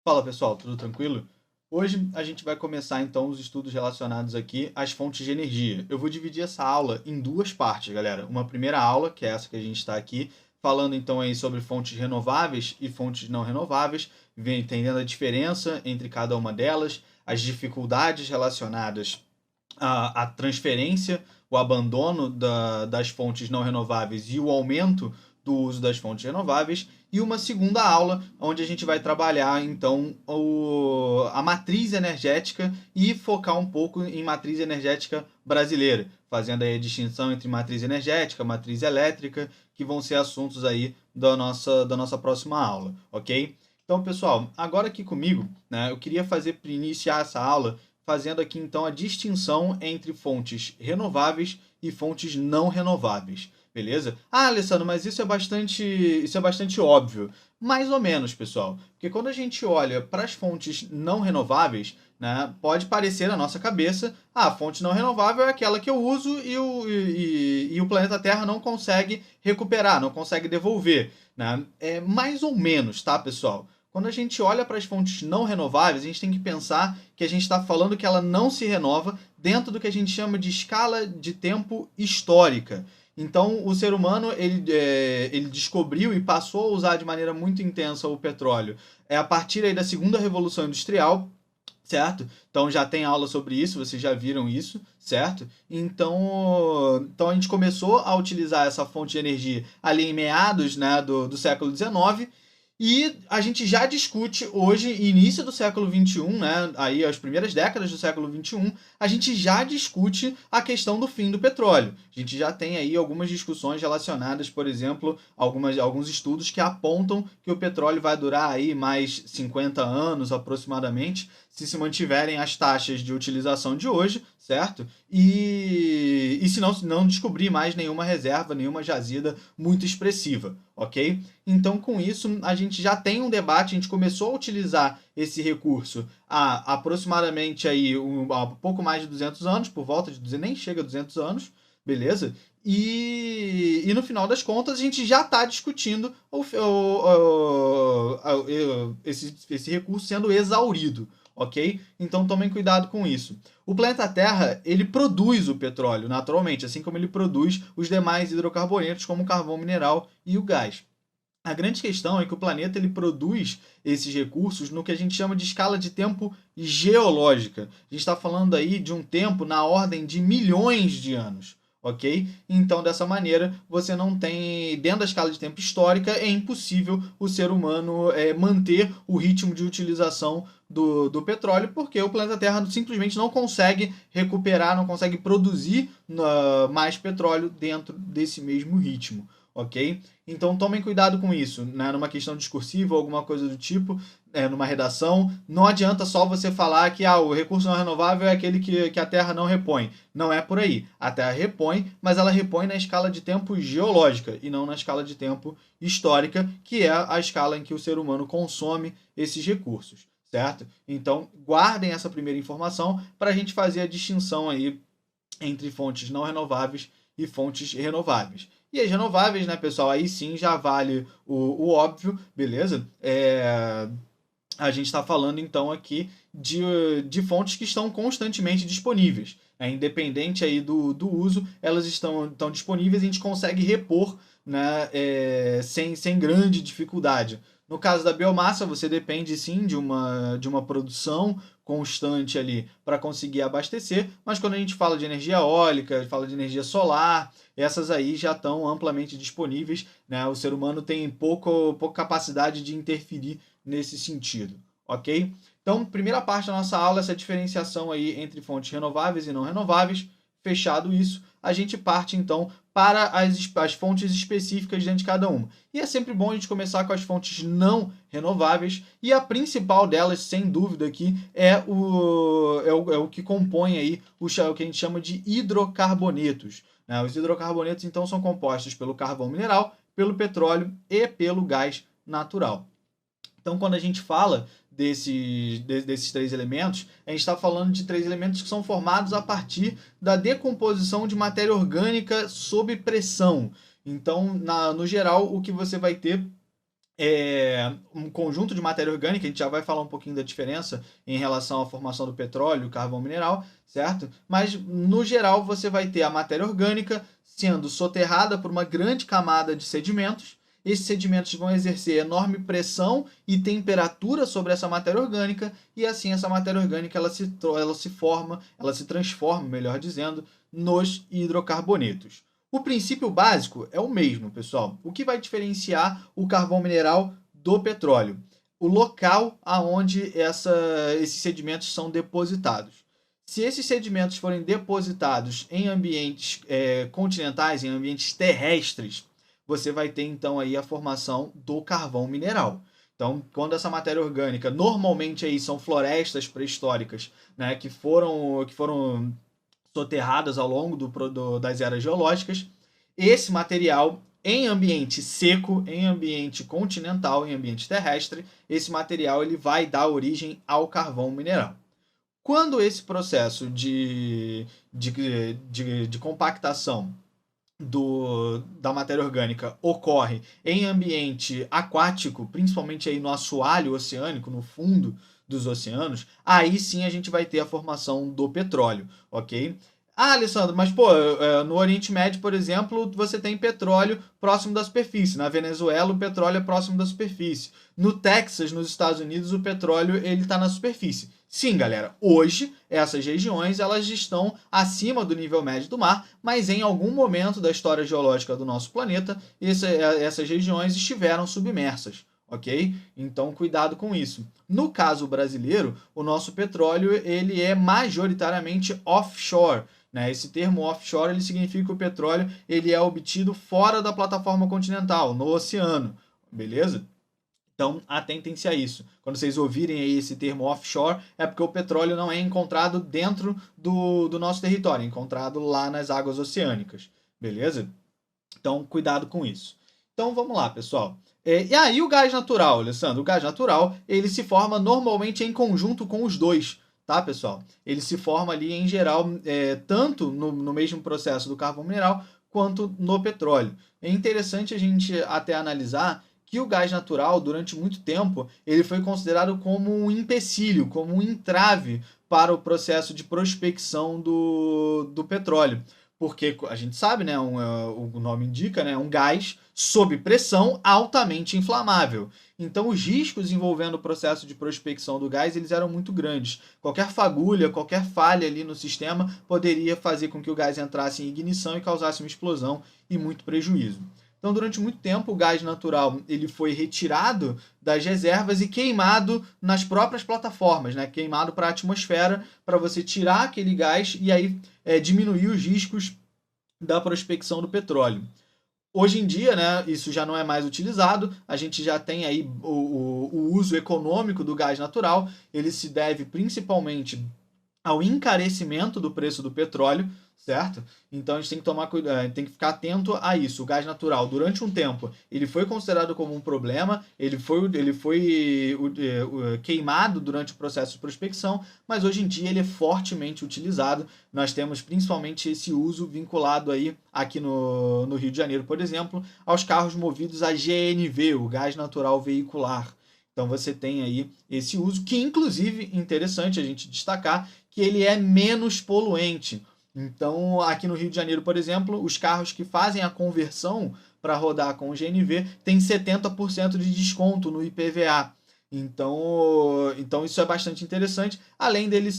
Fala pessoal, tudo tranquilo? Hoje a gente vai começar então os estudos relacionados aqui às fontes de energia. Eu vou dividir essa aula em duas partes, galera. Uma primeira aula, que é essa que a gente está aqui, falando então aí sobre fontes renováveis e fontes não renováveis, entendendo a diferença entre cada uma delas, as dificuldades relacionadas à transferência, o abandono das fontes não renováveis e o aumento do uso das fontes renováveis, e uma segunda aula onde a gente vai trabalhar então a matriz energética e focar um pouco em matriz energética brasileira, fazendo aí a distinção entre matriz energética, matriz elétrica, que vão ser assuntos aí da nossa próxima aula, ok? Então, pessoal, agora aqui comigo, né, eu queria iniciar essa aula fazendo aqui então a distinção entre fontes renováveis e fontes não renováveis. Beleza? Ah, Alessandro, mas isso é bastante óbvio. Mais ou menos, pessoal. Porque quando a gente olha para as fontes não renováveis, né, pode parecer na nossa cabeça, a fonte não renovável é aquela que eu uso e o planeta Terra não consegue recuperar, não consegue devolver. Né? É mais ou menos, tá, pessoal? Quando a gente olha para as fontes não renováveis, a gente tem que pensar que a gente está falando que ela não se renova dentro do que a gente chama de escala de tempo histórica. Então, o ser humano ele descobriu e passou a usar de maneira muito intensa o petróleo. É a partir aí da segunda revolução industrial, certo? Então já tem aula sobre isso, vocês já viram isso, certo? Então a gente começou a utilizar essa fonte de energia ali em meados, né, do século XIX. E a gente já discute hoje, início do século XXI, né, aí as primeiras décadas do século XXI, a gente já discute a questão do fim do petróleo. A gente já tem aí algumas discussões relacionadas, por exemplo, alguns estudos que apontam que o petróleo vai durar aí mais 50 anos aproximadamente, se mantiverem as taxas de utilização de hoje, certo? E se não descobrir mais nenhuma reserva, nenhuma jazida muito expressiva, ok? Então, com isso, a gente já tem um debate, a gente começou a utilizar esse recurso há aproximadamente aí há pouco mais de 200 anos, por volta de 200, nem chega a 200 anos, beleza? E no final das contas, a gente já está discutindo esse recurso sendo exaurido, ok? Então tomem cuidado com isso. O planeta Terra, ele produz o petróleo naturalmente, assim como ele produz os demais hidrocarbonetos, como o carvão mineral e o gás. A grande questão é que o planeta ele produz esses recursos no que a gente chama de escala de tempo geológica. A gente está falando aí de um tempo na ordem de milhões de anos, ok? Então, dessa maneira, você não tem, dentro da escala de tempo histórica, é impossível o ser humano manter o ritmo de utilização do petróleo, porque o planeta Terra simplesmente não consegue recuperar, não consegue produzir mais petróleo dentro desse mesmo ritmo, ok? Então tomem cuidado com isso, né? Numa questão discursiva ou alguma coisa do tipo, numa redação, não adianta só você falar que o recurso não renovável é aquele que a Terra não repõe. Não é por aí. A Terra repõe, mas ela repõe na escala de tempo geológica e não na escala de tempo histórica, que é a escala em que o ser humano consome esses recursos, certo? Então guardem essa primeira informação para a gente fazer a distinção aí entre fontes não renováveis e fontes renováveis. E as renováveis, né, pessoal? Aí sim já vale o óbvio, beleza? A gente está falando então aqui de fontes que estão constantemente disponíveis. Independente aí do uso, elas estão disponíveis e a gente consegue repor, né, sem grande dificuldade. No caso da biomassa, você depende sim de uma produção constante ali para conseguir abastecer, mas quando a gente fala de energia eólica, fala de energia solar, essas aí já estão amplamente disponíveis, né? O ser humano tem pouca capacidade de interferir nesse sentido, ok? Então, primeira parte da nossa aula, essa diferenciação aí entre fontes renováveis e não renováveis. Fechado isso, a gente parte então para as fontes específicas dentro de cada uma. E é sempre bom a gente começar com as fontes não renováveis, e a principal delas, sem dúvida aqui, é o que compõe aí o que a gente chama de hidrocarbonetos. Né? Os hidrocarbonetos, então, são compostos pelo carvão mineral, pelo petróleo e pelo gás natural. Então, quando a gente fala desses três elementos, a gente está falando de três elementos que são formados a partir da decomposição de matéria orgânica sob pressão. Então, no geral, o que você vai ter um conjunto de matéria orgânica, a gente já vai falar um pouquinho da diferença em relação à formação do petróleo e carvão mineral, certo? Mas, no geral, você vai ter a matéria orgânica sendo soterrada por uma grande camada de sedimentos. Esses sedimentos vão exercer enorme pressão e temperatura sobre essa matéria orgânica, e assim essa matéria orgânica ela se transforma, melhor dizendo, nos hidrocarbonetos. O princípio básico é o mesmo, pessoal. O que vai diferenciar o carvão mineral do petróleo? O local aonde esses sedimentos são depositados. Se esses sedimentos forem depositados em ambientes continentais, em ambientes terrestres, você vai ter então aí a formação do carvão mineral. Então, quando essa matéria orgânica, normalmente aí são florestas pré-históricas, né, que foram soterradas ao longo das eras geológicas, esse material em ambiente seco, em ambiente continental, em ambiente terrestre, esse material ele vai dar origem ao carvão mineral. Quando esse processo de compactação da matéria orgânica ocorre em ambiente aquático, principalmente aí no assoalho oceânico, no fundo dos oceanos, aí sim a gente vai ter a formação do petróleo, ok? Ah, Alessandro, mas pô, no Oriente Médio, por exemplo, você tem petróleo próximo da superfície. Na Venezuela, o petróleo é próximo da superfície. No Texas, nos Estados Unidos, o petróleo ele está na superfície. Sim, galera, hoje essas regiões elas estão acima do nível médio do mar, mas em algum momento da história geológica do nosso planeta, essas regiões estiveram submersas, ok? Então, cuidado com isso. No caso brasileiro, o nosso petróleo ele é majoritariamente offshore. Né? Esse termo offshore ele significa que o petróleo ele é obtido fora da plataforma continental, no oceano, beleza? Então, atentem-se a isso. Quando vocês ouvirem aí esse termo offshore, é porque o petróleo não é encontrado dentro do nosso território, é encontrado lá nas águas oceânicas, beleza? Então, cuidado com isso. Então, vamos lá, pessoal. E aí o gás natural, Alessandro? O gás natural, ele se forma normalmente em conjunto com os dois, tá, pessoal? Ele se forma ali, em geral, tanto no mesmo processo do carvão mineral, quanto no petróleo. É interessante a gente até analisar que o gás natural, durante muito tempo, ele foi considerado como um empecilho, como um entrave para o processo de prospecção do petróleo. Porque a gente sabe, né, o nome indica, né, um gás sob pressão altamente inflamável. Então, os riscos envolvendo o processo de prospecção do gás eles eram muito grandes. Qualquer fagulha, qualquer falha ali no sistema poderia fazer com que o gás entrasse em ignição e causasse uma explosão e muito prejuízo. Então, durante muito tempo, o gás natural ele foi retirado das reservas e queimado nas próprias plataformas, né? Queimado para a atmosfera, para você tirar aquele gás e aí diminuir os riscos da prospecção do petróleo. Hoje em dia, né, isso já não é mais utilizado, a gente já tem aí o uso econômico do gás natural, ele se deve principalmente ao encarecimento do preço do petróleo, certo? Então a gente tem que tomar cuidado, tem que ficar atento a isso. O gás natural, durante um tempo, ele foi considerado como um problema, ele foi queimado durante o processo de prospecção, mas hoje em dia ele é fortemente utilizado. Nós temos principalmente esse uso vinculado aí, aqui no Rio de Janeiro, por exemplo, aos carros movidos a GNV, o gás natural veicular. Então você tem aí esse uso, que inclusive, interessante a gente destacar, que ele é menos poluente. Então, aqui no Rio de Janeiro, por exemplo, os carros que fazem a conversão para rodar com o GNV têm 70% de desconto no IPVA. Então isso é bastante interessante, além dele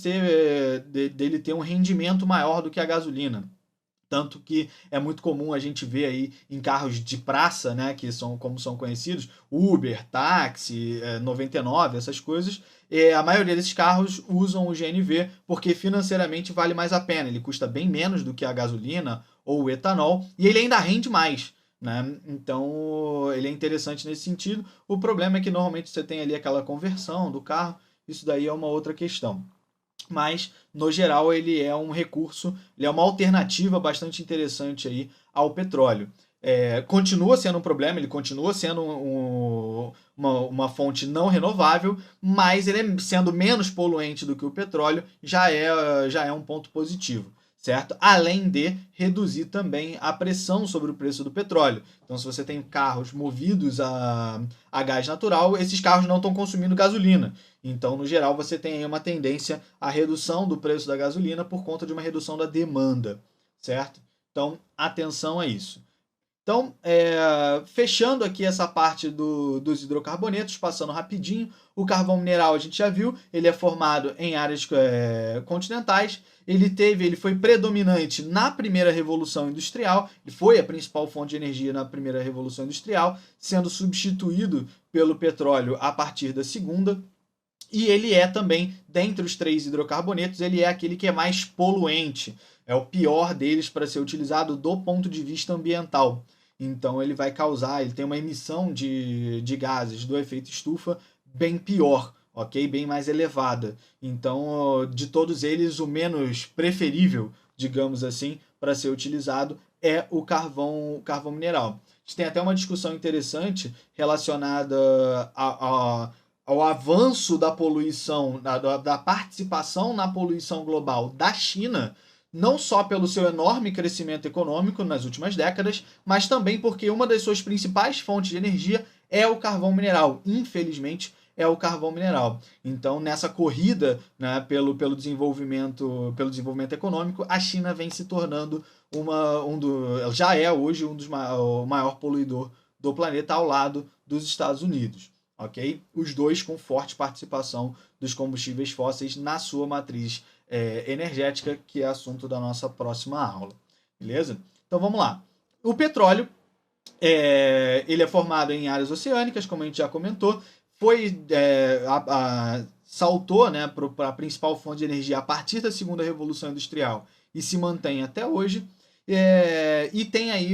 ter um rendimento maior do que a gasolina. Tanto que é muito comum a gente ver aí em carros de praça, né, que são como são conhecidos, Uber, táxi, 99, essas coisas. A maioria desses carros usam o GNV porque financeiramente vale mais a pena. Ele custa bem menos do que a gasolina ou o etanol e ele ainda rende mais. Né? Então ele é interessante nesse sentido. O problema é que normalmente você tem ali aquela conversão do carro, isso daí é uma outra questão. Mas, no geral, ele é um recurso, ele é uma alternativa bastante interessante aí ao petróleo. Continua sendo um problema, ele continua sendo uma fonte não renovável, mas ele sendo menos poluente do que o petróleo já é um ponto positivo, certo? Além de reduzir também a pressão sobre o preço do petróleo. Então, se você tem carros movidos a gás natural, esses carros não estão consumindo gasolina. Então, no geral, você tem aí uma tendência à redução do preço da gasolina por conta de uma redução da demanda, certo? Então, atenção a isso. Então, fechando aqui essa parte dos hidrocarbonetos, passando rapidinho, o carvão mineral a gente já viu, ele é formado em áreas continentais, ele foi predominante na primeira revolução industrial, ele foi a principal fonte de energia na primeira revolução industrial, sendo substituído pelo petróleo a partir da segunda, e ele é também, dentre os 3 hidrocarbonetos, ele é aquele que é mais poluente, é o pior deles para ser utilizado do ponto de vista ambiental. Então ele vai causar, ele tem uma emissão de gases do efeito estufa bem pior, ok? Bem mais elevada. Então, de todos eles, o menos preferível, digamos assim, para ser utilizado é o carvão mineral. A gente tem até uma discussão interessante relacionada ao avanço da poluição, da participação na poluição global da China, não só pelo seu enorme crescimento econômico nas últimas décadas, mas também porque uma das suas principais fontes de energia é o carvão mineral. Infelizmente, é o carvão mineral. Então, nessa corrida, né, pelo desenvolvimento econômico, a China vem se tornando já é hoje o maior poluidor do planeta ao lado dos Estados Unidos. Ok? Os dois com forte participação dos combustíveis fósseis na sua matriz energética, que é assunto da nossa próxima aula. Beleza? Então vamos lá. O petróleo, ele é formado em áreas oceânicas, como a gente já comentou, saltou, né, para a principal fonte de energia a partir da segunda revolução industrial e se mantém até hoje. E tem aí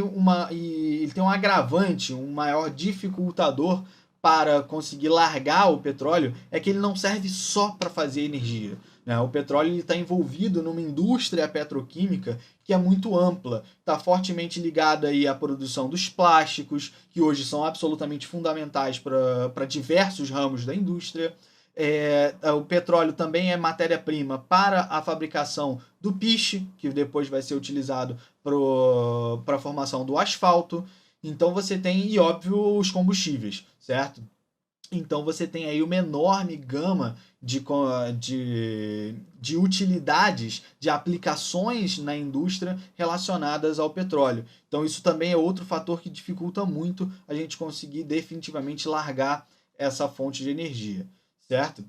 ele tem um agravante, um maior dificultador para conseguir largar o petróleo, é que ele não serve só para fazer energia. Né? O petróleo está envolvido numa indústria petroquímica que é muito ampla, está fortemente ligada aí à produção dos plásticos, que hoje são absolutamente fundamentais para diversos ramos da indústria. O petróleo também é matéria-prima para a fabricação do piche, que depois vai ser utilizado para a formação do asfalto. Então você tem, e óbvio, os combustíveis, certo? Então você tem aí uma enorme gama de utilidades, de aplicações na indústria relacionadas ao petróleo. Então isso também é outro fator que dificulta muito a gente conseguir definitivamente largar essa fonte de energia, certo?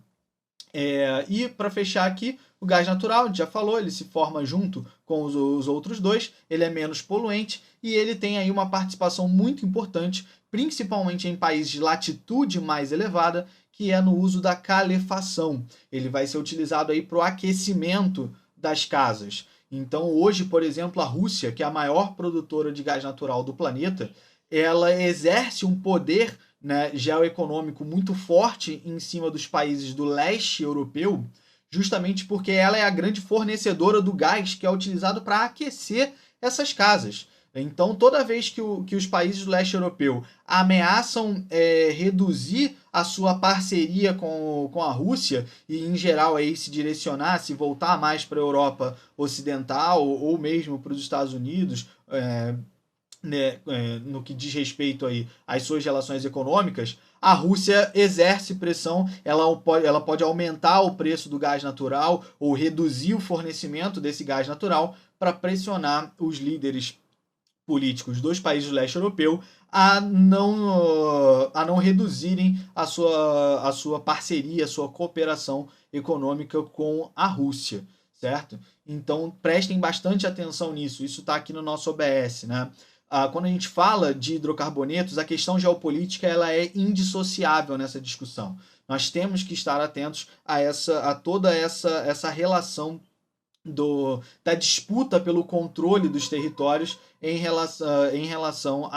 E para fechar aqui, o gás natural, a gente já falou, ele se forma junto com os outros dois, ele é menos poluente e ele tem aí uma participação muito importante, principalmente em países de latitude mais elevada, que é no uso da calefação. Ele vai ser utilizado aí para o aquecimento das casas. Então hoje, por exemplo, a Rússia, que é a maior produtora de gás natural do planeta, ela exerce um poder, né, geoeconômico muito forte em cima dos países do leste europeu, justamente porque ela é a grande fornecedora do gás que é utilizado para aquecer essas casas. Então, toda vez que os países do leste europeu ameaçam reduzir a sua parceria com a Rússia e, em geral, aí, se direcionar, se voltar mais para a Europa Ocidental ou mesmo para os Estados Unidos, né, no que diz respeito aí às suas relações econômicas, a Rússia exerce pressão, ela pode aumentar o preço do gás natural ou reduzir o fornecimento desse gás natural para pressionar os líderes políticos dos países do leste europeu a não reduzirem a sua parceria, a sua cooperação econômica com a Rússia, certo? Então prestem bastante atenção nisso, isso está aqui no nosso OBS, né? Quando a gente fala de hidrocarbonetos, a questão geopolítica ela é indissociável nessa discussão. Nós temos que estar atentos a toda essa relação da disputa pelo controle dos territórios em relação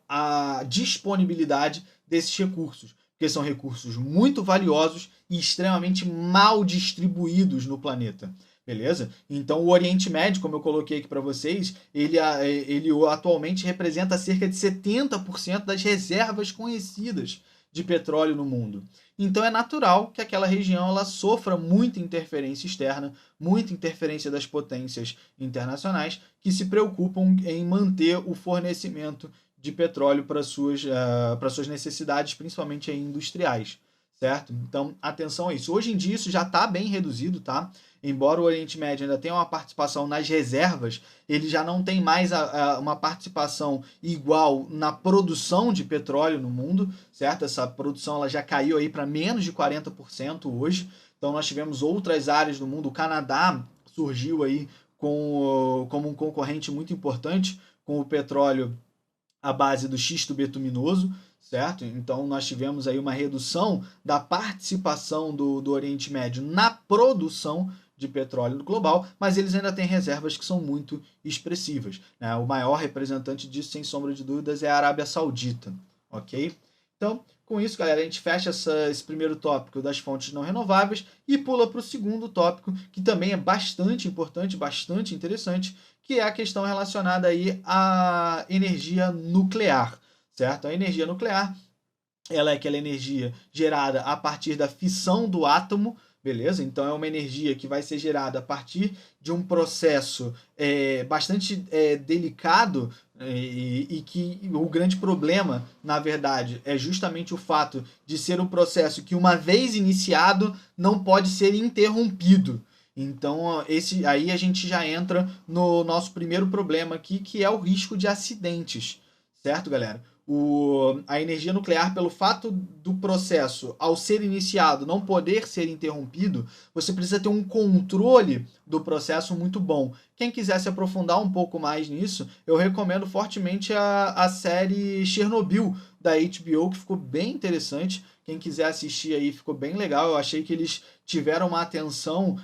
à disponibilidade desses recursos, porque são recursos muito valiosos e extremamente mal distribuídos no planeta. Beleza? Então o Oriente Médio, como eu coloquei aqui para vocês, ele atualmente representa cerca de 70% das reservas conhecidas de petróleo no mundo. Então é natural que aquela região ela sofra muita interferência externa, muita interferência das potências internacionais que se preocupam em manter o fornecimento de petróleo para suas necessidades, principalmente aí industriais, certo? Então, atenção a isso. Hoje em dia isso já está bem reduzido, tá? Embora o Oriente Médio ainda tenha uma participação nas reservas, ele já não tem mais uma participação igual na produção de petróleo no mundo, certo? Essa produção ela já caiu aí para menos de 40% hoje. Então nós tivemos outras áreas do mundo. O Canadá surgiu aí como um concorrente muito importante com o petróleo à base do xisto betuminoso, certo? Então nós tivemos aí uma redução da participação do Oriente Médio na produção de petróleo global, mas eles ainda têm reservas que são muito expressivas, né? O maior representante disso, sem sombra de dúvidas, é a Arábia Saudita, ok? Então, com isso, galera, a gente fecha esse primeiro tópico das fontes não renováveis e pula para o segundo tópico, que também é bastante importante, bastante interessante, que é a questão relacionada aí à energia nuclear, certo? A energia nuclear, ela é aquela energia gerada a partir da fissão do átomo, beleza? Então é uma energia que vai ser gerada a partir de um processo bastante delicado e que o grande problema, na verdade, é justamente o fato de ser um processo que, uma vez iniciado, não pode ser interrompido. Então, aí a gente já entra no nosso primeiro problema aqui, que é o risco de acidentes, certo, galera? A energia nuclear, pelo fato do processo, ao ser iniciado, não poder ser interrompido, você precisa ter um controle do processo muito bom. Quem quiser se aprofundar um pouco mais nisso, eu recomendo fortemente a série Chernobyl, da HBO, que ficou bem interessante. Quem quiser assistir aí, ficou bem legal. Eu achei que eles tiveram uma atenção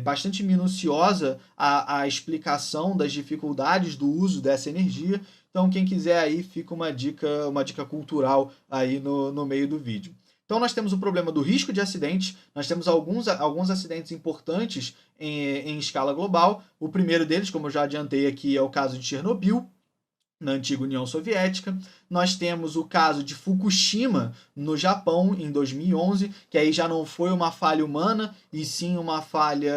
bastante minuciosa à explicação das dificuldades do uso dessa energia. Então, quem quiser aí, fica uma dica cultural aí no meio do vídeo. Então, nós temos o problema do risco de acidente, nós temos alguns acidentes importantes em escala global. O primeiro deles, como eu já adiantei aqui, é o caso de Chernobyl, na antiga União Soviética. Nós temos o caso de Fukushima, no Japão, em 2011, que aí já não foi uma falha humana, e sim uma falha,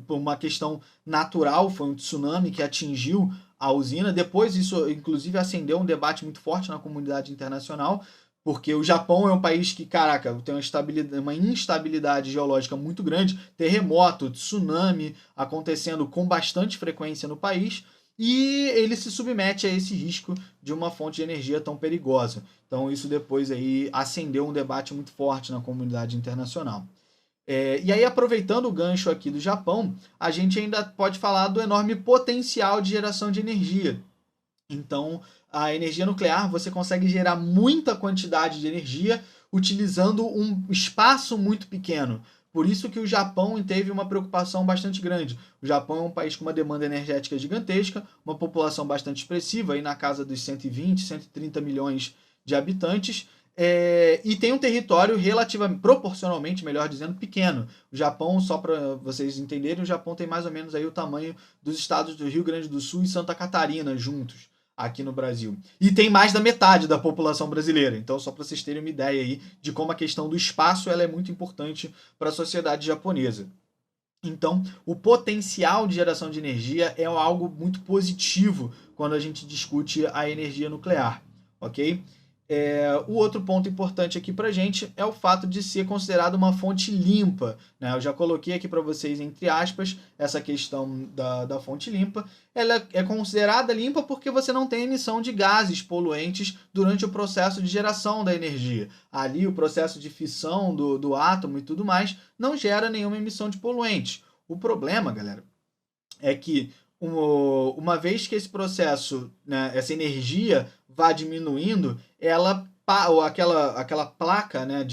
uma questão natural, foi um tsunami que atingiu a usina. Depois isso, inclusive, acendeu um debate muito forte na comunidade internacional, porque o Japão é um país que, caraca, tem uma instabilidade geológica muito grande, terremoto, tsunami acontecendo com bastante frequência no país, e ele se submete a esse risco de uma fonte de energia tão perigosa. Então isso depois aí acendeu um debate muito forte na comunidade internacional. E aí, aproveitando o gancho aqui do Japão, a gente ainda pode falar do enorme potencial de geração de energia. Então, a energia nuclear, você consegue gerar muita quantidade de energia utilizando um espaço muito pequeno. Por isso que o Japão teve uma preocupação bastante grande. O Japão é um país com uma demanda energética gigantesca, uma população bastante expressiva, aí na casa dos 120, 130 milhões de habitantes, e tem um território proporcionalmente, melhor dizendo, pequeno. O Japão, só para vocês entenderem, o Japão tem mais ou menos aí o tamanho dos estados do Rio Grande do Sul e Santa Catarina juntos, aqui no Brasil. E tem mais da metade da população brasileira. Então, só para vocês terem uma ideia aí de como a questão do espaço ela é muito importante para a sociedade japonesa. Então, o potencial de geração de energia é algo muito positivo quando a gente discute a energia nuclear, ok? O outro ponto importante aqui para a gente é o fato de ser considerado uma fonte limpa, né? Eu já coloquei aqui para vocês, entre aspas, essa questão da fonte limpa. Ela é considerada limpa porque você não tem emissão de gases poluentes durante o processo de geração da energia. Ali, o processo de fissão do átomo e tudo mais não gera nenhuma emissão de poluentes. O problema, galera, é que uma vez que esse processo, né, essa energia vá diminuindo, aquela placa, né,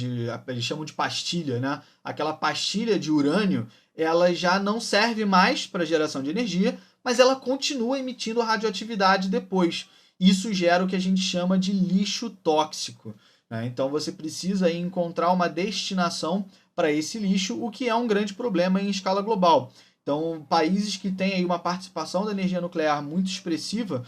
eles chamam de pastilha, né, aquela pastilha de urânio, ela já não serve mais para geração de energia, mas ela continua emitindo radioatividade depois. Isso gera o que a gente chama de lixo tóxico, né? Então você precisa aí encontrar uma destinação para esse lixo, o que é um grande problema em escala global. Então, países que têm aí uma participação da energia nuclear muito expressiva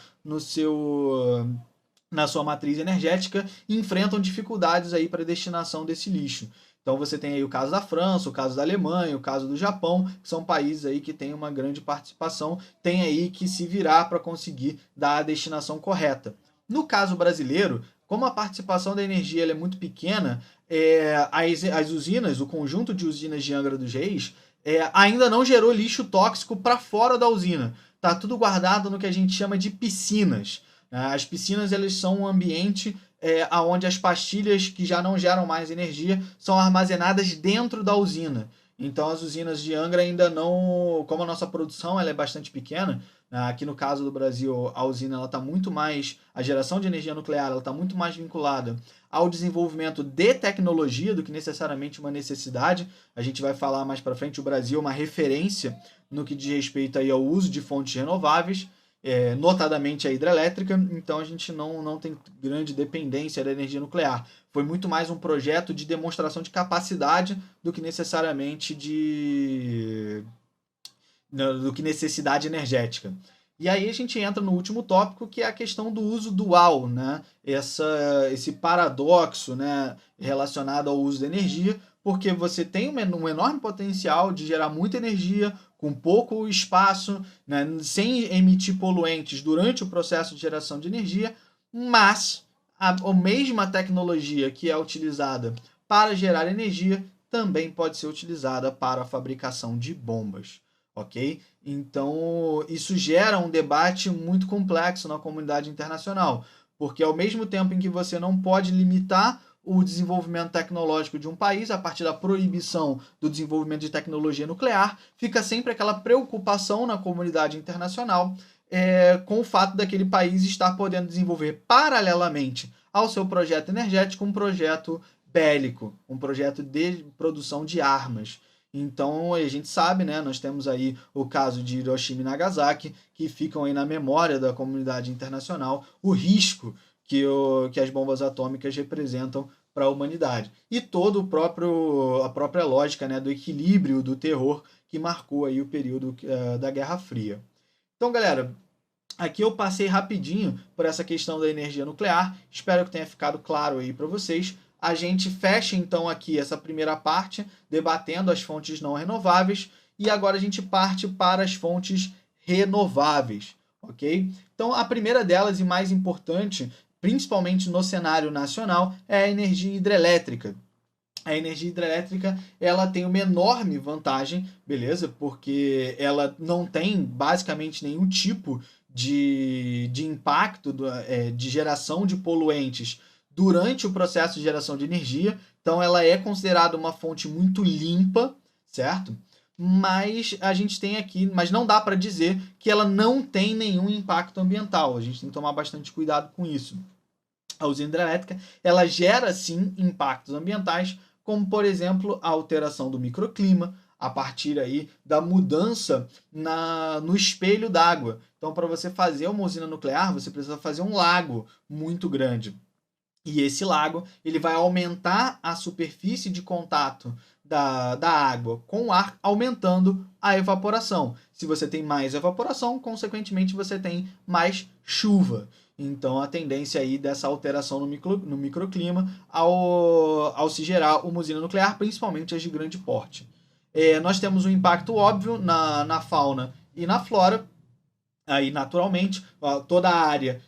na sua matriz energética e enfrentam dificuldades aí para a destinação desse lixo. Então você tem aí o caso da França, o caso da Alemanha, o caso do Japão, que são países aí que têm uma grande participação, tem aí que se virar para conseguir dar a destinação correta. No caso brasileiro, como a participação da energia é muito pequena, as usinas, o conjunto de usinas de Angra dos Reis, ainda não gerou lixo tóxico para fora da usina. Está tudo guardado no que a gente chama de piscinas. As piscinas, elas são um ambiente onde as pastilhas que já não geram mais energia são armazenadas dentro da usina. Então as usinas de Angra ainda não, como a nossa produção ela é bastante pequena, aqui no caso do Brasil a usina ela está muito mais, a geração de energia nuclear ela está muito mais vinculada ao desenvolvimento de tecnologia do que necessariamente uma necessidade. A gente vai falar mais para frente, o Brasil é uma referência no que diz respeito aí ao uso de fontes renováveis, notadamente a hidrelétrica, então a gente não tem grande dependência da energia nuclear. Foi muito mais um projeto de demonstração de capacidade do que necessariamente do que necessidade energética. E aí a gente entra no último tópico, que é a questão do uso dual, né? Esse paradoxo, né, relacionado ao uso da energia, porque você tem um enorme potencial de gerar muita energia com pouco espaço, né, sem emitir poluentes durante o processo de geração de energia, mas a mesma tecnologia que é utilizada para gerar energia também pode ser utilizada para a fabricação de bombas, ok? Então, isso gera um debate muito complexo na comunidade internacional, porque ao mesmo tempo em que você não pode limitar o desenvolvimento tecnológico de um país a partir da proibição do desenvolvimento de tecnologia nuclear, fica sempre aquela preocupação na comunidade internacional com o fato daquele país estar podendo desenvolver paralelamente ao seu projeto energético um projeto bélico, um projeto de produção de armas. Então a gente sabe, né, nós temos aí o caso de Hiroshima e Nagasaki, que ficam aí na memória da comunidade internacional, o risco que as bombas atômicas representam para a humanidade. E todo a própria lógica, né, do equilíbrio do terror que marcou aí o período da Guerra Fria. Então, galera, aqui eu passei rapidinho por essa questão da energia nuclear. Espero que tenha ficado claro aí para vocês. A gente fecha então aqui essa primeira parte, debatendo as fontes não renováveis, e agora a gente parte para as fontes renováveis, ok? Então, a primeira delas e mais importante, principalmente no cenário nacional, é a energia hidrelétrica. A energia hidrelétrica ela tem uma enorme vantagem, beleza? Porque ela não tem basicamente nenhum tipo de impacto de geração de poluentes durante o processo de geração de energia. Então ela é considerada uma fonte muito limpa, certo? Mas a gente tem aqui, mas não dá para dizer que ela não tem nenhum impacto ambiental. A gente tem que tomar bastante cuidado com isso. A usina hidrelétrica ela gera sim impactos ambientais, como por exemplo a alteração do microclima, a partir aí da mudança no espelho d'água. Então, para você fazer uma usina nuclear, você precisa fazer um lago muito grande. E esse lago ele vai aumentar a superfície de contato da água com o ar, aumentando a evaporação. Se você tem mais evaporação, consequentemente você tem mais chuva. Então, a tendência aí dessa alteração no microclima ao se gerar uma usina nuclear, principalmente as de grande porte. Nós temos um impacto óbvio na fauna e na flora. Aí, naturalmente, toda a área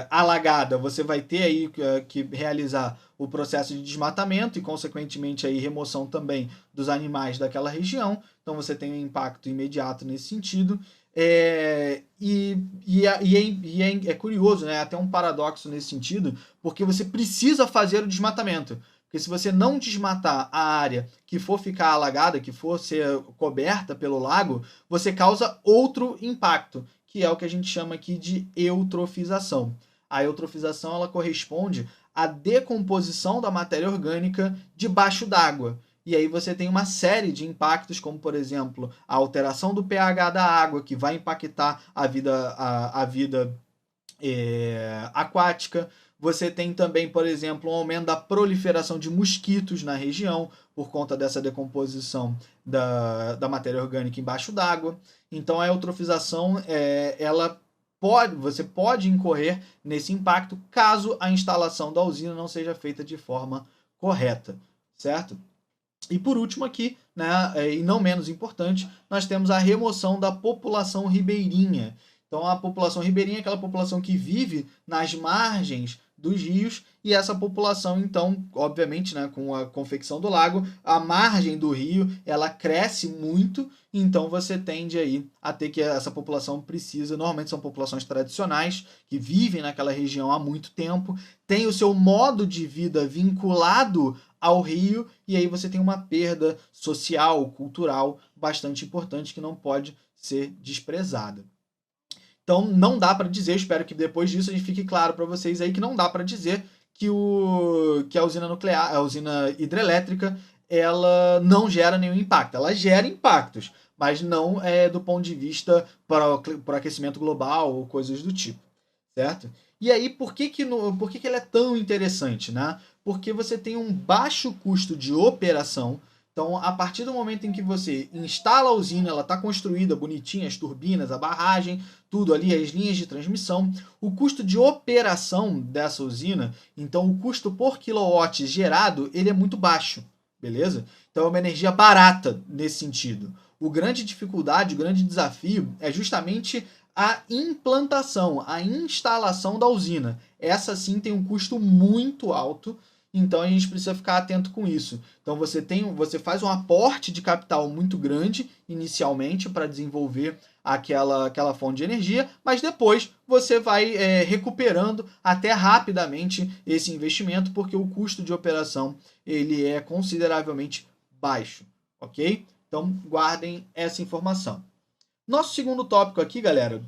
alagada, você vai ter aí que realizar o processo de desmatamento e, consequentemente, aí, remoção também dos animais daquela região. Então, você tem um impacto imediato nesse sentido. É curioso, né? Até um paradoxo nesse sentido, porque você precisa fazer o desmatamento. Porque se você não desmatar a área que for ficar alagada, que for ser coberta pelo lago, você causa outro impacto, que é o que a gente chama aqui de eutrofização. A eutrofização ela corresponde à decomposição da matéria orgânica debaixo d'água. E aí você tem uma série de impactos, como, por exemplo, a alteração do pH da água, que vai impactar a vida aquática. Você tem também, por exemplo, um aumento da proliferação de mosquitos na região, por conta dessa decomposição da matéria orgânica embaixo d'água. Então, a eutrofização ela você pode incorrer nesse impacto caso a instalação da usina não seja feita de forma correta, certo? E por último aqui, né, e não menos importante, nós temos a remoção da população ribeirinha. Então a população ribeirinha é aquela população que vive nas margens dos rios, e essa população, então, obviamente, né, com a confecção do lago, a margem do rio, ela cresce muito, então você tende aí a ter que essa população precisa, normalmente são populações tradicionais, que vivem naquela região há muito tempo, tem o seu modo de vida vinculado ao rio, e aí você tem uma perda social, cultural, bastante importante, que não pode ser desprezada. Então não dá para dizer, espero que depois disso a gente fique claro para vocês aí que não dá para dizer que a usina nuclear, a usina hidrelétrica, ela não gera nenhum impacto. Ela gera impactos, mas não é do ponto de vista para o aquecimento global ou coisas do tipo, certo? E aí, por que ela é tão interessante, né? Porque você tem um baixo custo de operação. Então, a partir do momento em que você instala a usina, ela está construída bonitinha, as turbinas, a barragem, tudo ali, as linhas de transmissão, o custo de operação dessa usina, então o custo por quilowatt gerado, ele é muito baixo, beleza? Então é uma energia barata nesse sentido. O grande dificuldade, o grande desafio é justamente a implantação, a instalação da usina. Essa sim tem um custo muito alto, então a gente precisa ficar atento com isso. Então você faz um aporte de capital muito grande inicialmente para desenvolver aquela fonte de energia, mas depois você vai recuperando até rapidamente esse investimento, porque o custo de operação ele é consideravelmente baixo, ok? Então guardem essa informação. Nosso segundo tópico aqui, galera,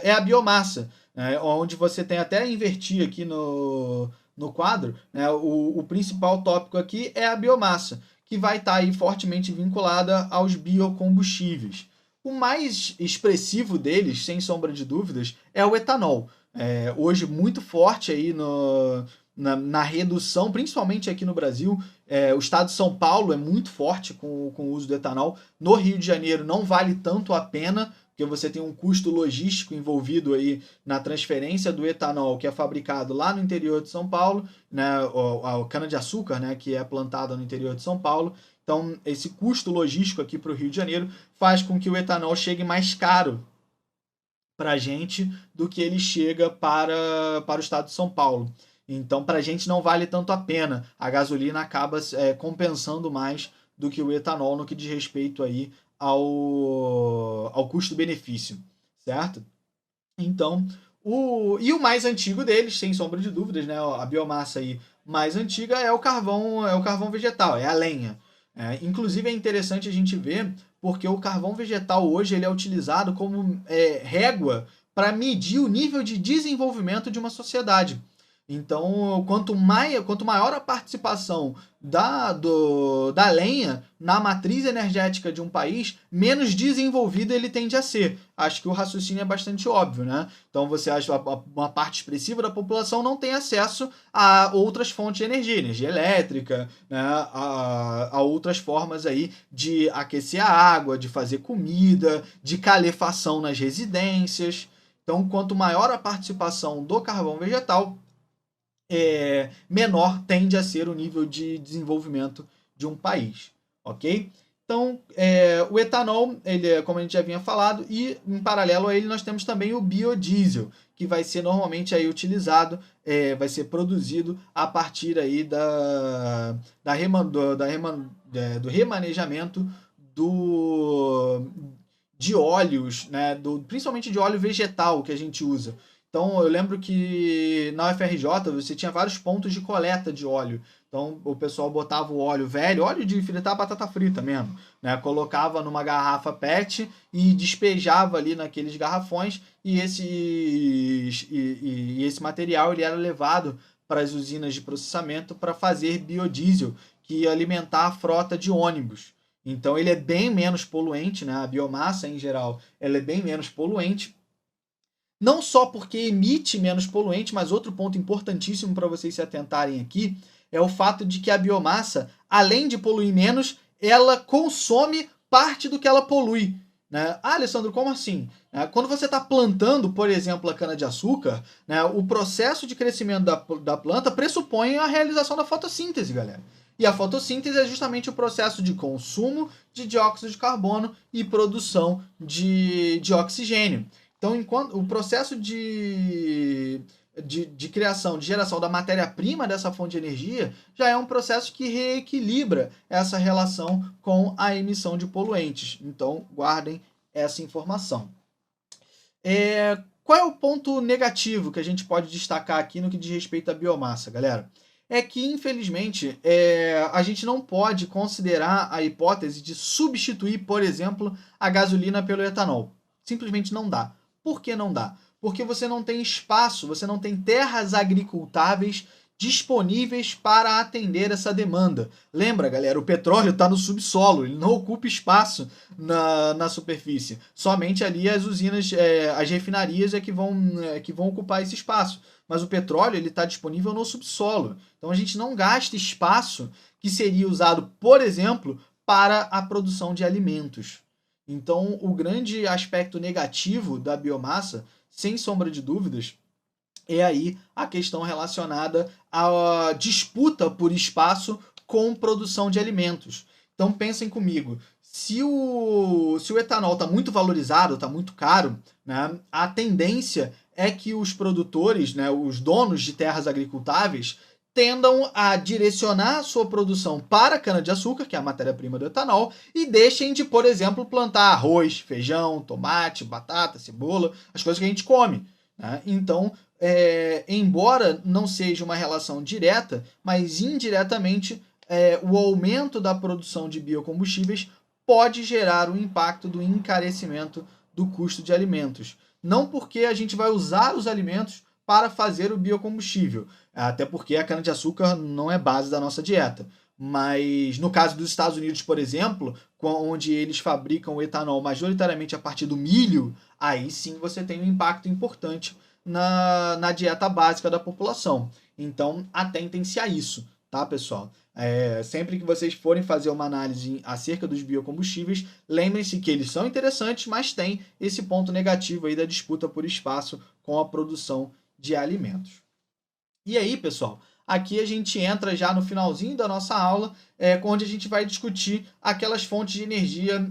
é a biomassa, né, onde você tem até invertir aqui no quadro, né, o principal tópico aqui é a biomassa, que vai estar aí fortemente vinculada aos biocombustíveis. O mais expressivo deles, sem sombra de dúvidas, é o etanol. Hoje muito forte aí na redução, principalmente aqui no Brasil. O estado de São Paulo é muito forte com o uso do etanol. No Rio de Janeiro não vale tanto a pena, porque você tem um custo logístico envolvido aí na transferência do etanol que é fabricado lá no interior de São Paulo, né, a cana-de-açúcar, né, que é plantada no interior de São Paulo. Então, esse custo logístico aqui para o Rio de Janeiro faz com que o etanol chegue mais caro para a gente do que ele chega para o estado de São Paulo. Então, para a gente não vale tanto a pena. A gasolina acaba compensando mais do que o etanol no que diz respeito aí ao custo-benefício, certo? Então, o mais antigo deles, sem sombra de dúvidas, né, a biomassa aí mais antiga é o carvão vegetal, é a lenha. Inclusive é interessante a gente ver, porque o carvão vegetal hoje ele é utilizado como régua para medir o nível de desenvolvimento de uma sociedade. Então, quanto maior a participação da lenha na matriz energética de um país, menos desenvolvido ele tende a ser. Acho que o raciocínio é bastante óbvio, né? Então, você acha que uma parte expressiva da população não tem acesso a outras fontes de energia elétrica, né? A outras formas aí de aquecer a água, de fazer comida, de calefação nas residências. Então, quanto maior a participação do carvão vegetal, menor tende a ser o nível de desenvolvimento de um país, ok? Então, o etanol, ele, como a gente já vinha falado, e em paralelo a ele nós temos também o biodiesel, que vai ser normalmente aí utilizado, vai ser produzido a partir aí do remanejamento de óleos, né, principalmente de óleo vegetal que a gente usa. Então, eu lembro que na UFRJ você tinha vários pontos de coleta de óleo. Então, o pessoal botava o óleo velho, óleo de fritar batata frita mesmo, né? Colocava numa garrafa PET e despejava ali naqueles garrafões, e esse material ele era levado para as usinas de processamento para fazer biodiesel, que ia alimentar a frota de ônibus. Então, ele é bem menos poluente, né? A biomassa, em geral, ela é bem menos poluente. Não só porque emite menos poluente, mas outro ponto importantíssimo para vocês se atentarem aqui é o fato de que a biomassa, além de poluir menos, ela consome parte do que ela polui. Né? Ah, Alessandro, como assim? Quando você está plantando, por exemplo, a cana-de-açúcar, né, o processo de crescimento da planta pressupõe a realização da fotossíntese, galera. E a fotossíntese é justamente o processo de consumo de dióxido de carbono e produção de oxigênio. Então, enquanto o processo de criação, de geração da matéria-prima dessa fonte de energia, já é um processo que reequilibra essa relação com a emissão de poluentes. Então, guardem essa informação. Qual é o ponto negativo que a gente pode destacar aqui no que diz respeito à biomassa, galera? É que, infelizmente, a gente não pode considerar a hipótese de substituir, por exemplo, a gasolina pelo etanol. Simplesmente não dá. Por que não dá? Porque você não tem espaço, você não tem terras agricultáveis disponíveis para atender essa demanda. Lembra, galera, o petróleo está no subsolo, ele não ocupa espaço na superfície. Somente ali as usinas, as refinarias é que vão ocupar esse espaço. Mas o petróleo ele está disponível no subsolo. Então a gente não gasta espaço que seria usado, por exemplo, para a produção de alimentos. Então o grande aspecto negativo da biomassa, sem sombra de dúvidas, é aí a questão relacionada à disputa por espaço com produção de alimentos. Então pensem comigo, se o etanol está muito valorizado, está muito caro, né, a tendência é que os produtores, né, os donos de terras agricultáveis, tendam a direcionar a sua produção para a cana-de-açúcar, que é a matéria-prima do etanol, e deixem de, por exemplo, plantar arroz, feijão, tomate, batata, cebola, as coisas que a gente come. Né? Então, embora não seja uma relação direta, mas indiretamente, o aumento da produção de biocombustíveis pode gerar o impacto do encarecimento do custo de alimentos. Não porque a gente vai usar os alimentos para fazer o biocombustível, até porque a cana-de-açúcar não é base da nossa dieta. Mas no caso dos Estados Unidos, por exemplo, onde eles fabricam o etanol majoritariamente a partir do milho, aí sim você tem um impacto importante na dieta básica da população. Então, atentem-se a isso, tá, pessoal? Sempre que vocês forem fazer uma análise acerca dos biocombustíveis, lembrem-se que eles são interessantes, mas tem esse ponto negativo aí da disputa por espaço com a produção de alimentos. E aí, pessoal, aqui a gente entra já no finalzinho da nossa aula, onde a gente vai discutir aquelas fontes de energia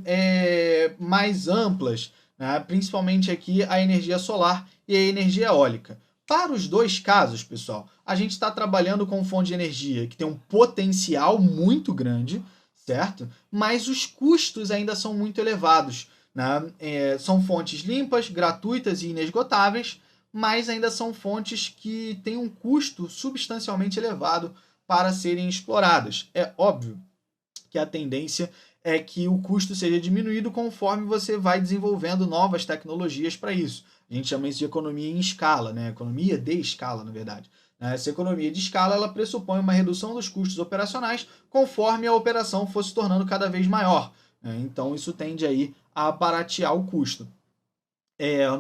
mais amplas, né? Principalmente aqui a energia solar e a energia eólica. Para os dois casos, pessoal, a gente está trabalhando com fonte de energia que tem um potencial muito grande, certo? Mas os custos ainda são muito elevados. Né? São fontes limpas, gratuitas e inesgotáveis, mas ainda são fontes que têm um custo substancialmente elevado para serem exploradas. É óbvio que a tendência é que o custo seja diminuído conforme você vai desenvolvendo novas tecnologias para isso. A gente chama isso de economia em escala, né? Economia de escala, na verdade. Essa economia de escala ela pressupõe uma redução dos custos operacionais conforme a operação for se tornando cada vez maior. Então, isso tende aí a baratear o custo.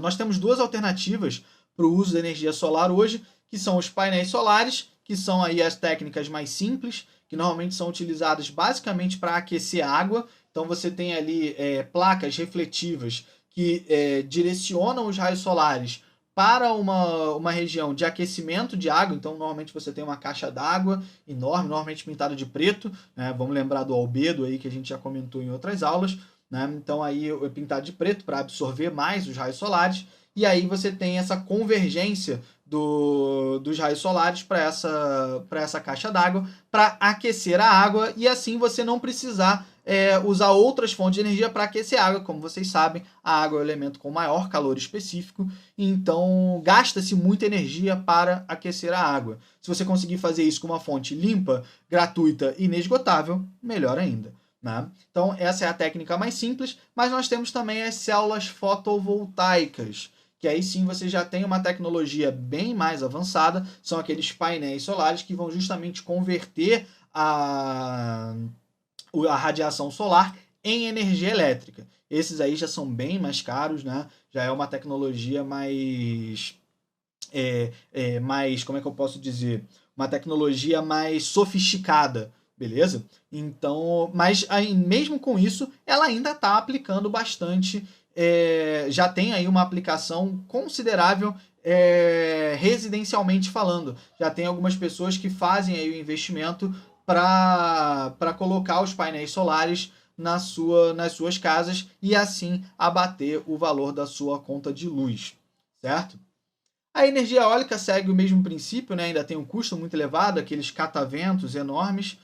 Nós temos duas alternativas para o uso da energia solar hoje, que são os painéis solares, que são aí as técnicas mais simples, que normalmente são utilizadas basicamente para aquecer água. Então você tem ali placas refletivas que direcionam os raios solares para uma região de aquecimento de água. Então normalmente você tem uma caixa d'água enorme, normalmente pintada de preto, né? Vamos lembrar do albedo aí que a gente já comentou em outras aulas. Né? Então aí é pintado de preto para absorver mais os raios solares. E aí você tem essa convergência dos raios solares para essa caixa d'água para aquecer a água e assim você não precisar usar outras fontes de energia para aquecer a água. Como vocês sabem, a água é o elemento com maior calor específico, então gasta-se muita energia para aquecer a água. Se você conseguir fazer isso com uma fonte limpa, gratuita e inesgotável, melhor ainda. Né? Então, essa é a técnica mais simples, mas nós temos também as células fotovoltaicas, que aí sim você já tem uma tecnologia bem mais avançada, são aqueles painéis solares que vão justamente converter a radiação solar em energia elétrica. Esses aí já são bem mais caros, né? Já é uma tecnologia mais, como é que eu posso dizer? Uma tecnologia mais sofisticada, beleza? Então, mas aí, mesmo com isso, ela ainda está aplicando bastante, já tem aí uma aplicação considerável residencialmente falando. Já tem algumas pessoas que fazem aí o investimento para colocar os painéis solares nas suas casas e assim abater o valor da sua conta de luz, certo? A energia eólica segue o mesmo princípio, né? Ainda tem um custo muito elevado, aqueles cataventos enormes.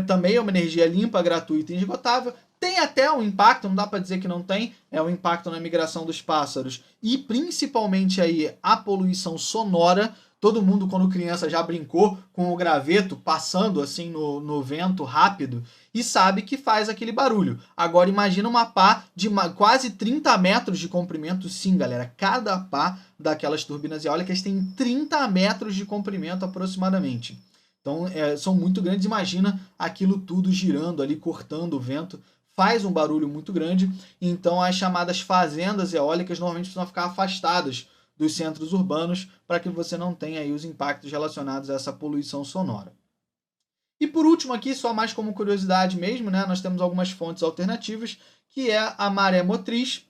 Também é uma energia limpa, gratuita e inesgotável. Tem até um impacto, não dá para dizer que não tem, é um impacto na migração dos pássaros e principalmente aí a poluição sonora. Todo mundo, quando criança, já brincou com o graveto passando assim no vento rápido e sabe que faz aquele barulho. Agora imagina uma pá de quase 30 metros de comprimento. Sim, galera, cada pá daquelas turbinas eólicas tem 30 metros de comprimento aproximadamente. Então, são muito grandes. Imagina aquilo tudo girando ali, cortando o vento. Faz um barulho muito grande. Então, as chamadas fazendas eólicas normalmente precisam ficar afastadas dos centros urbanos para que você não tenha aí os impactos relacionados a essa poluição sonora. E por último aqui, só mais como curiosidade mesmo, né, nós temos algumas fontes alternativas, que é a maré motriz,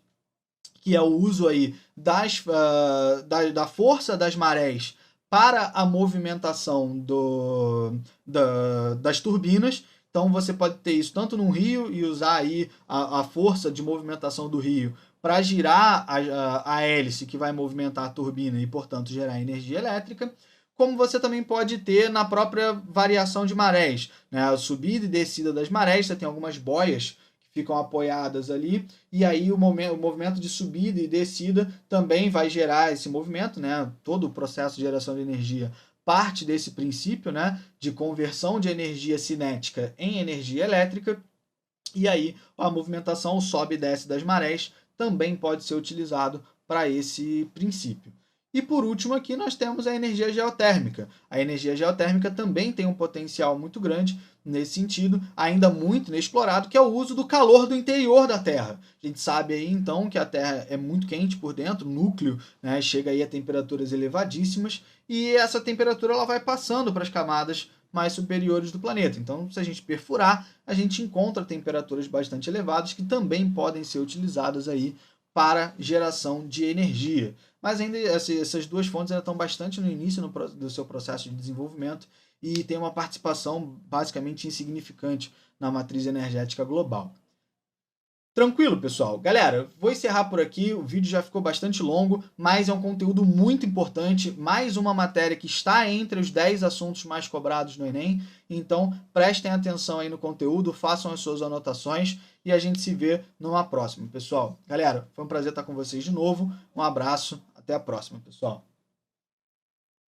que é o uso aí da força das marés para a movimentação das turbinas. Então você pode ter isso tanto num rio e usar aí a força de movimentação do rio para girar a hélice que vai movimentar a turbina e, portanto, gerar energia elétrica, como você também pode ter na própria variação de marés, né? A subida e descida das marés, você tem algumas boias que ficam apoiadas ali, e aí o movimento de subida e descida também vai gerar esse movimento, né? Todo o processo de geração de energia parte desse princípio, né, de conversão de energia cinética em energia elétrica, e aí a movimentação, o sobe e desce das marés, também pode ser utilizado para esse princípio. E por último aqui nós temos a energia geotérmica. A energia geotérmica também tem um potencial muito grande nesse sentido, ainda muito inexplorado, que é o uso do calor do interior da Terra. A gente sabe aí então que a Terra é muito quente por dentro, o núcleo, né, chega aí a temperaturas elevadíssimas, e essa temperatura ela vai passando para as camadas mais superiores do planeta. Então, se a gente perfurar, a gente encontra temperaturas bastante elevadas que também podem ser utilizadas aí para geração de energia. Mas ainda essas duas fontes ainda estão bastante no início do seu processo de desenvolvimento e tem uma participação basicamente insignificante na matriz energética global. Tranquilo, pessoal? Galera, vou encerrar por aqui, o vídeo já ficou bastante longo, mas é um conteúdo muito importante, mais uma matéria que está entre os 10 assuntos mais cobrados no Enem, então prestem atenção aí no conteúdo, façam as suas anotações e a gente se vê numa próxima, pessoal. Galera, foi um prazer estar com vocês de novo, um abraço, até a próxima, pessoal.